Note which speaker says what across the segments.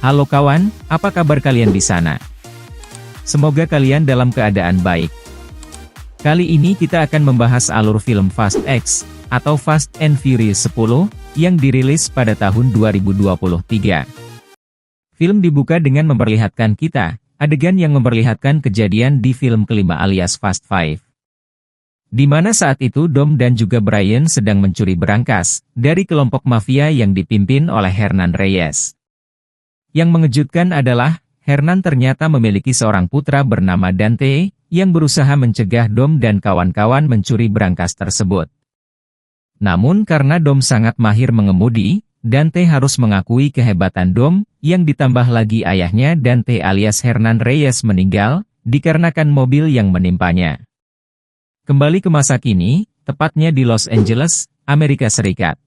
Speaker 1: Halo kawan, apa kabar kalian di sana? Semoga kalian dalam keadaan baik. Kali ini kita akan membahas alur film Fast X, atau Fast and Furious 10, yang dirilis pada tahun 2023. Film dibuka dengan memperlihatkan kita, adegan yang memperlihatkan kejadian di film kelima alias Fast Five. Di mana saat itu Dom dan juga Brian sedang mencuri berangkas, dari kelompok mafia yang dipimpin oleh Hernan Reyes. Yang mengejutkan adalah, Hernan ternyata memiliki seorang putra bernama Dante, yang berusaha mencegah Dom dan kawan-kawan mencuri berangkas tersebut. Namun karena Dom sangat mahir mengemudi, Dante harus mengakui kehebatan Dom, yang ditambah lagi ayahnya Dante alias Hernan Reyes meninggal, dikarenakan mobil yang menimpanya. Kembali ke masa kini, tepatnya di Los Angeles, Amerika Serikat.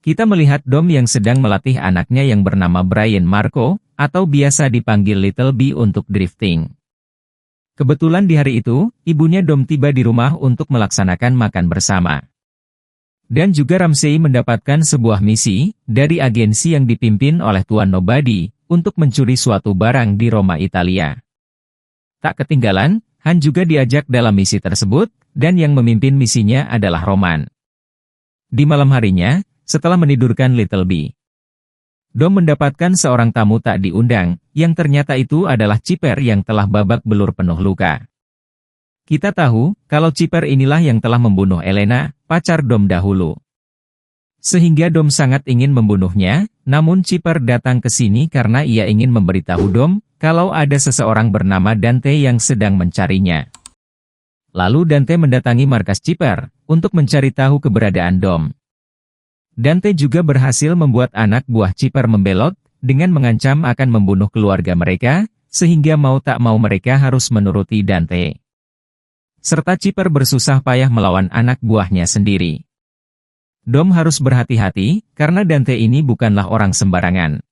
Speaker 1: Kita melihat Dom yang sedang melatih anaknya yang bernama Brian Marco, atau biasa dipanggil Little B untuk drifting. Kebetulan di hari itu, ibunya Dom tiba di rumah untuk melaksanakan makan bersama. Dan juga Ramsey mendapatkan sebuah misi, dari agensi yang dipimpin oleh Tuan Nobody, untuk mencuri suatu barang di Roma, Italia. Tak ketinggalan, Han juga diajak dalam misi tersebut, dan yang memimpin misinya adalah Roman. Di malam harinya, setelah menidurkan Little B, Dom mendapatkan seorang tamu tak diundang, yang ternyata itu adalah Chipper yang telah babak belur penuh luka. Kita tahu, kalau Chipper inilah yang telah membunuh Elena, pacar Dom dahulu. Sehingga Dom sangat ingin membunuhnya, namun Chipper datang ke sini karena ia ingin memberitahu Dom, kalau ada seseorang bernama Dante yang sedang mencarinya. Lalu Dante mendatangi markas Chipper, untuk mencari tahu keberadaan Dom. Dante juga berhasil membuat anak buah Chipper membelot, dengan mengancam akan membunuh keluarga mereka, sehingga mau tak mau mereka harus menuruti Dante. Serta Chipper bersusah payah melawan anak buahnya sendiri. Dom harus berhati-hati, karena Dante ini bukanlah orang sembarangan.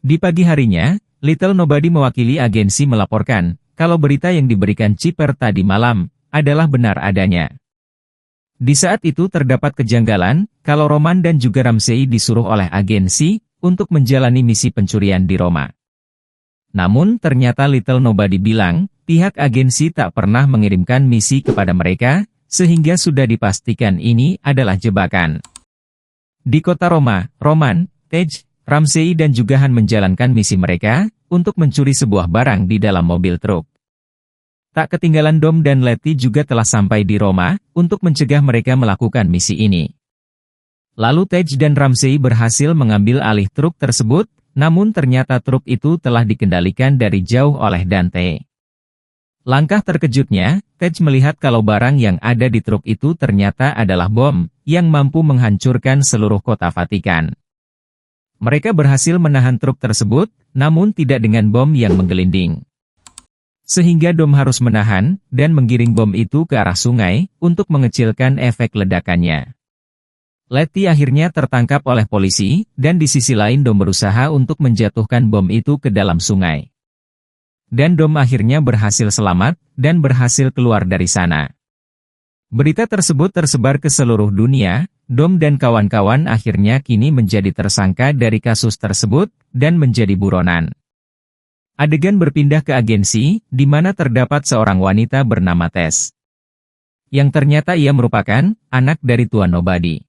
Speaker 1: Di pagi harinya, Little Nobody mewakili agensi melaporkan, kalau berita yang diberikan Chipper tadi malam, adalah benar adanya. Di saat itu terdapat kejanggalan, kalau Roman dan juga Ramsey disuruh oleh agensi, untuk menjalani misi pencurian di Roma. Namun ternyata Little Nobody bilang, pihak agensi tak pernah mengirimkan misi kepada mereka, sehingga sudah dipastikan ini adalah jebakan. Di kota Roma, Roman, Tej, Ramsey dan juga Han menjalankan misi mereka, untuk mencuri sebuah barang di dalam mobil truk. Tak ketinggalan Dom dan Letty juga telah sampai di Roma, untuk mencegah mereka melakukan misi ini. Lalu Tej dan Ramsey berhasil mengambil alih truk tersebut, namun ternyata truk itu telah dikendalikan dari jauh oleh Dante. Langkah terkejutnya, Tej melihat kalau barang yang ada di truk itu ternyata adalah bom, yang mampu menghancurkan seluruh kota Vatikan. Mereka berhasil menahan truk tersebut, namun tidak dengan bom yang menggelinding. Sehingga Dom harus menahan, dan menggiring bom itu ke arah sungai, untuk mengecilkan efek ledakannya. Letty akhirnya tertangkap oleh polisi, dan di sisi lain Dom berusaha untuk menjatuhkan bom itu ke dalam sungai. Dan Dom akhirnya berhasil selamat, dan berhasil keluar dari sana. Berita tersebut tersebar ke seluruh dunia, Dom dan kawan-kawan akhirnya kini menjadi tersangka dari kasus tersebut, dan menjadi buronan. Adegan berpindah ke agensi, di mana terdapat seorang wanita bernama Tess. Yang ternyata ia merupakan anak dari Tuan Nobody.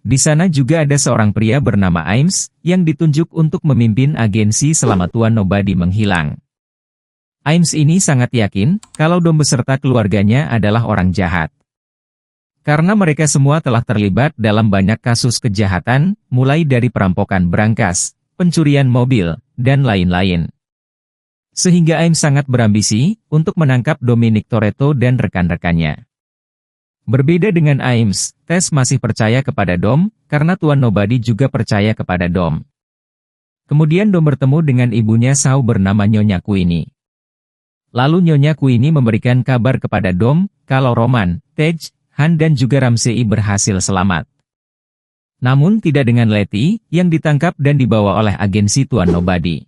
Speaker 1: Di sana juga ada seorang pria bernama Ames, yang ditunjuk untuk memimpin agensi selama Tuan Nobody menghilang. Ames ini sangat yakin, kalau Dom beserta keluarganya adalah orang jahat. Karena mereka semua telah terlibat dalam banyak kasus kejahatan, mulai dari perampokan berangkas, pencurian mobil, dan lain-lain. Sehingga Ames sangat berambisi, untuk menangkap Dominic Toretto dan rekan-rekannya. Berbeda dengan Ames, Tess masih percaya kepada Dom, karena Tuan Nobody juga percaya kepada Dom. Kemudian Dom bertemu dengan ibunya Saw bernama Nyonya Queenie. Lalu Nyonya Queenie memberikan kabar kepada Dom, kalau Roman, Tej, Han dan juga Ramsey berhasil selamat. Namun tidak dengan Letty, yang ditangkap dan dibawa oleh agensi Tuan Nobody.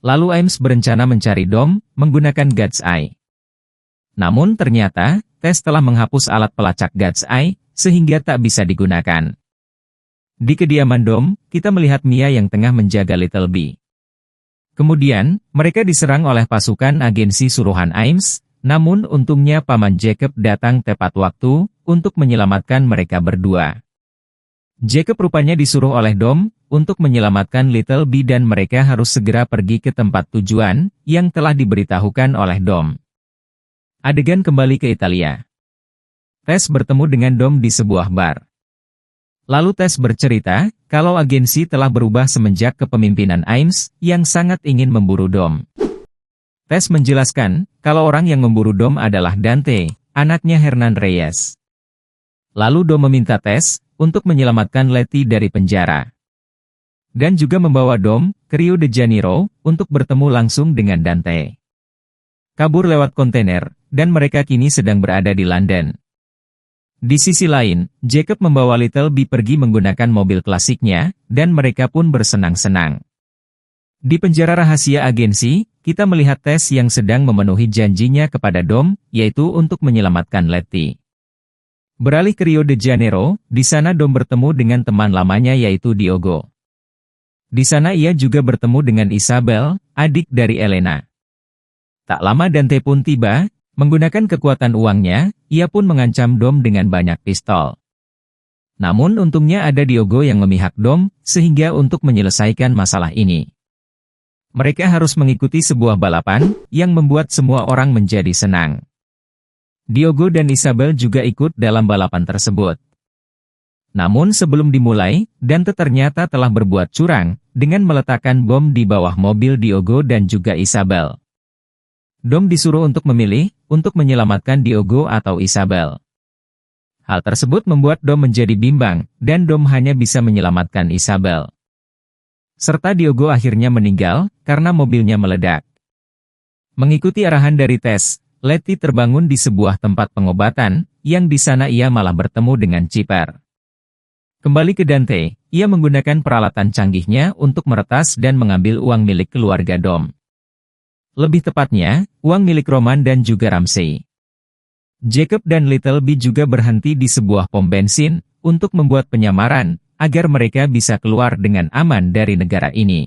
Speaker 1: Lalu Ames berencana mencari Dom, menggunakan God's Eye. Namun ternyata, Tess telah menghapus alat pelacak God's Eye, sehingga tak bisa digunakan. Di kediaman Dom, kita melihat Mia yang tengah menjaga Little B. Kemudian, mereka diserang oleh pasukan agensi suruhan Ames, namun untungnya Paman Jacob datang tepat waktu untuk menyelamatkan mereka berdua. Jacob rupanya disuruh oleh Dom untuk menyelamatkan Little B dan mereka harus segera pergi ke tempat tujuan yang telah diberitahukan oleh Dom. Adegan kembali ke Italia. Tess bertemu dengan Dom di sebuah bar. Lalu Tess bercerita, kalau agensi telah berubah semenjak kepemimpinan Ames, yang sangat ingin memburu Dom. Tess menjelaskan, kalau orang yang memburu Dom adalah Dante, anaknya Hernan Reyes. Lalu Dom meminta Tess, untuk menyelamatkan Letty dari penjara. Dan juga membawa Dom, ke Rio de Janeiro, untuk bertemu langsung dengan Dante. Kabur lewat kontainer, dan mereka kini sedang berada di London. Di sisi lain, Jacob membawa Little B pergi menggunakan mobil klasiknya, dan mereka pun bersenang-senang. Di penjara rahasia agensi, kita melihat Tess yang sedang memenuhi janjinya kepada Dom, yaitu untuk menyelamatkan Letty. Beralih ke Rio de Janeiro, di sana Dom bertemu dengan teman lamanya yaitu Diogo. Di sana ia juga bertemu dengan Isabel, adik dari Elena. Tak lama Dante pun tiba. Menggunakan kekuatan uangnya, ia pun mengancam Dom dengan banyak pistol. Namun untungnya ada Diogo yang memihak Dom, sehingga untuk menyelesaikan masalah ini. Mereka harus mengikuti sebuah balapan, yang membuat semua orang menjadi senang. Diogo dan Isabel juga ikut dalam balapan tersebut. Namun sebelum dimulai, Dante ternyata telah berbuat curang, dengan meletakkan bom di bawah mobil Diogo dan juga Isabel. Dom disuruh untuk memilih, untuk menyelamatkan Diogo atau Isabel. Hal tersebut membuat Dom menjadi bimbang, dan Dom hanya bisa menyelamatkan Isabel. Serta Diogo akhirnya meninggal, karena mobilnya meledak. Mengikuti arahan dari Tess, Letty terbangun di sebuah tempat pengobatan, yang di sana ia malah bertemu dengan Chipper. Kembali ke Dante, ia menggunakan peralatan canggihnya untuk meretas dan mengambil uang milik keluarga Dom. Lebih tepatnya, uang milik Roman dan juga Ramsey. Jacob dan Little B juga berhenti di sebuah pom bensin, untuk membuat penyamaran, agar mereka bisa keluar dengan aman dari negara ini.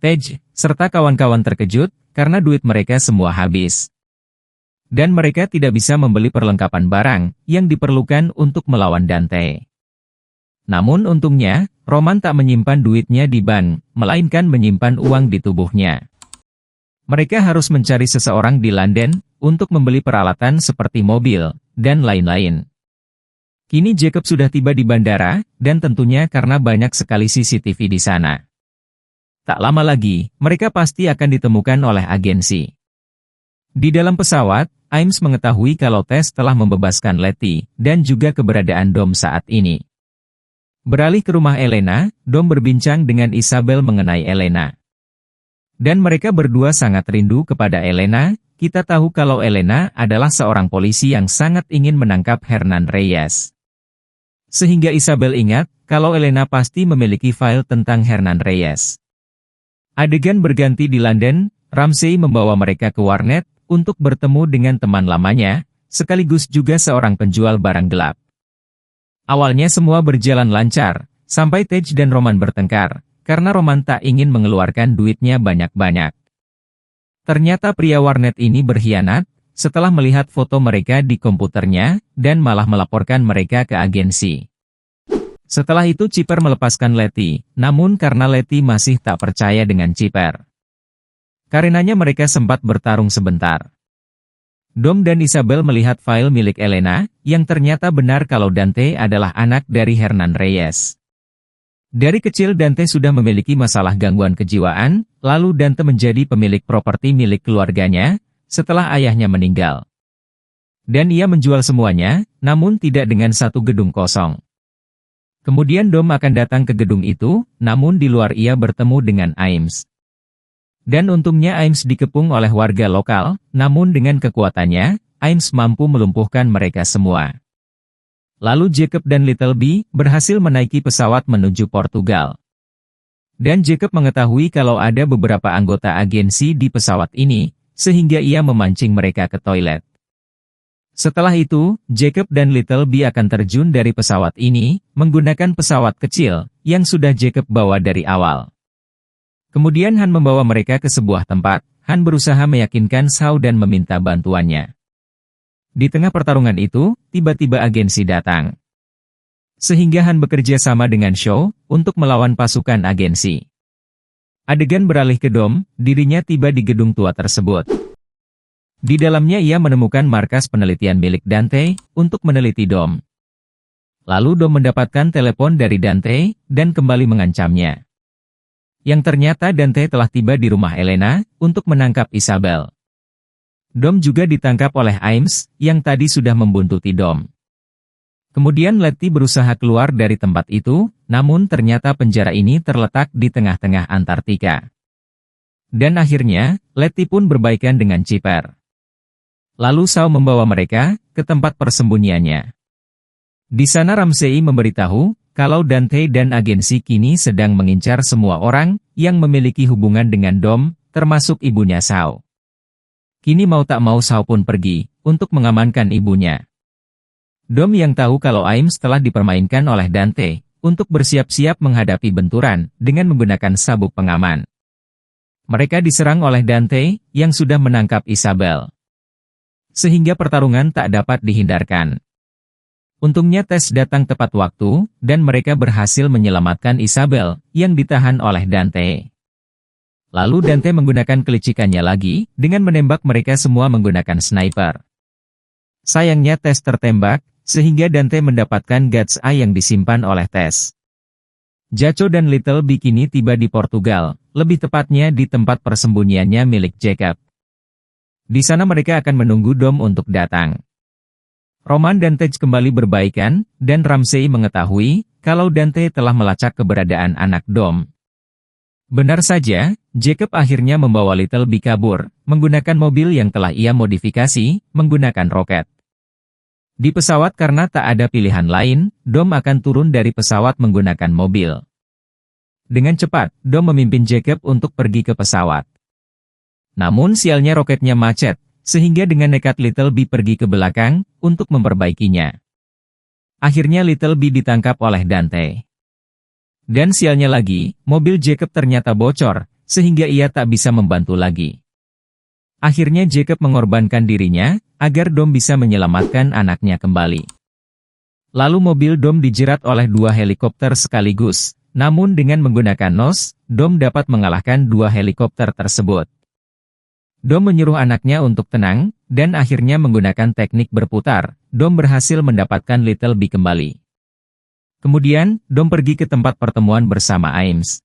Speaker 1: Tej, serta kawan-kawan terkejut, karena duit mereka semua habis. Dan mereka tidak bisa membeli perlengkapan barang, yang diperlukan untuk melawan Dante. Namun untungnya, Roman tak menyimpan duitnya di bank, melainkan menyimpan uang di tubuhnya. Mereka harus mencari seseorang di London, untuk membeli peralatan seperti mobil, dan lain-lain. Kini Jacob sudah tiba di bandara, dan tentunya karena banyak sekali CCTV di sana. Tak lama lagi, mereka pasti akan ditemukan oleh agensi. Di dalam pesawat, Ames mengetahui kalau Tess telah membebaskan Letty, dan juga keberadaan Dom saat ini. Beralih ke rumah Elena, Dom berbincang dengan Isabel mengenai Elena. Dan mereka berdua sangat rindu kepada Elena. Kita tahu kalau Elena adalah seorang polisi yang sangat ingin menangkap Hernan Reyes. Sehingga Isabel ingat, kalau Elena pasti memiliki file tentang Hernan Reyes. Adegan berganti di London, Ramsey membawa mereka ke warnet, untuk bertemu dengan teman lamanya, sekaligus juga seorang penjual barang gelap. Awalnya semua berjalan lancar, sampai Tej dan Roman bertengkar. Karena Roman tak ingin mengeluarkan duitnya banyak-banyak. Ternyata pria warnet ini berkhianat, setelah melihat foto mereka di komputernya, dan malah melaporkan mereka ke agensi. Setelah itu Chipper melepaskan Letty, namun karena Letty masih tak percaya dengan Chipper. Karenanya mereka sempat bertarung sebentar. Dom dan Isabel melihat file milik Elena, yang ternyata benar kalau Dante adalah anak dari Hernan Reyes. Dari kecil Dante sudah memiliki masalah gangguan kejiwaan, lalu Dante menjadi pemilik properti milik keluarganya, setelah ayahnya meninggal. Dan ia menjual semuanya, namun tidak dengan satu gedung kosong. Kemudian Dom akan datang ke gedung itu, namun di luar ia bertemu dengan Ames. Dan untungnya Ames dikepung oleh warga lokal, namun dengan kekuatannya, Ames mampu melumpuhkan mereka semua. Lalu Jacob dan Little B berhasil menaiki pesawat menuju Portugal. Dan Jacob mengetahui kalau ada beberapa anggota agensi di pesawat ini, sehingga ia memancing mereka ke toilet. Setelah itu, Jacob dan Little B akan terjun dari pesawat ini, menggunakan pesawat kecil, yang sudah Jacob bawa dari awal. Kemudian Han membawa mereka ke sebuah tempat. Han berusaha meyakinkan Shaw dan meminta bantuannya. Di tengah pertarungan itu, tiba-tiba agensi datang. Sehingga Han bekerja sama dengan Shaw, untuk melawan pasukan agensi. Adegan beralih ke Dom, dirinya tiba di gedung tua tersebut. Di dalamnya ia menemukan markas penelitian milik Dante, untuk meneliti Dom. Lalu Dom mendapatkan telepon dari Dante, dan kembali mengancamnya. Yang ternyata Dante telah tiba di rumah Elena, untuk menangkap Isabel. Dom juga ditangkap oleh Ames, yang tadi sudah membuntuti Dom. Kemudian Letty berusaha keluar dari tempat itu, namun ternyata penjara ini terletak di tengah-tengah Antartika. Dan akhirnya, Letty pun berbaikan dengan Chipper. Lalu Shaw membawa mereka ke tempat persembunyiannya. Di sana Ramsey memberitahu, kalau Dante dan agensi kini sedang mengincar semua orang yang memiliki hubungan dengan Dom, termasuk ibunya Shaw. Kini mau tak mau Shaw pun pergi, untuk mengamankan ibunya. Dom yang tahu kalau Ames telah dipermainkan oleh Dante, untuk bersiap-siap menghadapi benturan, dengan menggunakan sabuk pengaman. Mereka diserang oleh Dante, yang sudah menangkap Isabel. Sehingga pertarungan tak dapat dihindarkan. Untungnya Tess datang tepat waktu, dan mereka berhasil menyelamatkan Isabel, yang ditahan oleh Dante. Lalu Dante menggunakan kelicikannya lagi, dengan menembak mereka semua menggunakan sniper. Sayangnya Tess tertembak, sehingga Dante mendapatkan God's Eye yang disimpan oleh Tess. Jaco dan Little B kini tiba di Portugal, lebih tepatnya di tempat persembunyiannya milik Jacob. Di sana mereka akan menunggu Dom untuk datang. Roman dan Tej kembali berbaikan, dan Ramsey mengetahui kalau Dante telah melacak keberadaan anak Dom. Benar saja, Jacob akhirnya membawa Little B kabur, menggunakan mobil yang telah ia modifikasi, menggunakan roket. Di pesawat karena tak ada pilihan lain, Dom akan turun dari pesawat menggunakan mobil. Dengan cepat, Dom memimpin Jacob untuk pergi ke pesawat. Namun sialnya roketnya macet, sehingga dengan nekat Little B pergi ke belakang, untuk memperbaikinya. Akhirnya Little B ditangkap oleh Dante. Dan sialnya lagi, mobil Jacob ternyata bocor, sehingga ia tak bisa membantu lagi. Akhirnya Jacob mengorbankan dirinya, agar Dom bisa menyelamatkan anaknya kembali. Lalu mobil Dom dijerat oleh 2 helikopter sekaligus, namun dengan menggunakan NOS, Dom dapat mengalahkan 2 helikopter tersebut. Dom menyuruh anaknya untuk tenang, dan akhirnya menggunakan teknik berputar, Dom berhasil mendapatkan Little B kembali. Kemudian, Dom pergi ke tempat pertemuan bersama Ames.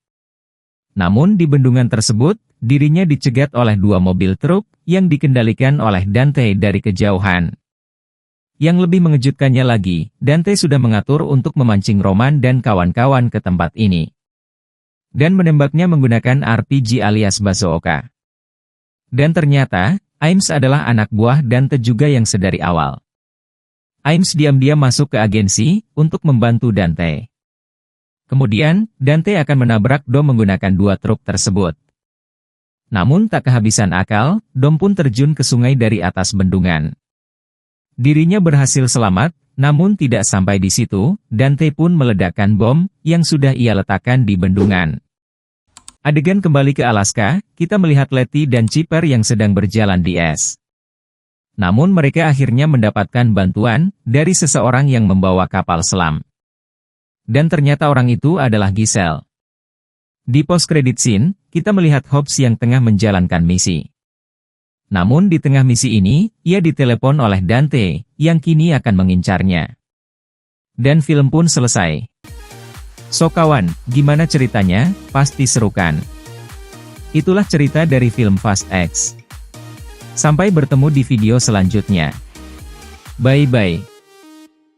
Speaker 1: Namun di bendungan tersebut, dirinya dicegat oleh 2 mobil truk, yang dikendalikan oleh Dante dari kejauhan. Yang lebih mengejutkannya lagi, Dante sudah mengatur untuk memancing Roman dan kawan-kawan ke tempat ini. Dan menembaknya menggunakan RPG alias bazooka. Dan ternyata, Ames adalah anak buah Dante juga yang sedari awal. Ames diam-diam masuk ke agensi, untuk membantu Dante. Kemudian, Dante akan menabrak Dom menggunakan 2 truk tersebut. Namun tak kehabisan akal, Dom pun terjun ke sungai dari atas bendungan. Dirinya berhasil selamat, namun tidak sampai di situ, Dante pun meledakkan bom, yang sudah ia letakkan di bendungan. Adegan kembali ke Alaska, kita melihat Letty dan Chipper yang sedang berjalan di es. Namun mereka akhirnya mendapatkan bantuan, dari seseorang yang membawa kapal selam. Dan ternyata orang itu adalah Giselle. Di post-credit scene, kita melihat Hobbs yang tengah menjalankan misi. Namun di tengah misi ini, ia ditelepon oleh Dante, yang kini akan mengincarnya. Dan film pun selesai. So kawan, gimana ceritanya? Pasti seru kan? Itulah cerita dari film Fast X. Sampai bertemu di video selanjutnya. Bye-bye.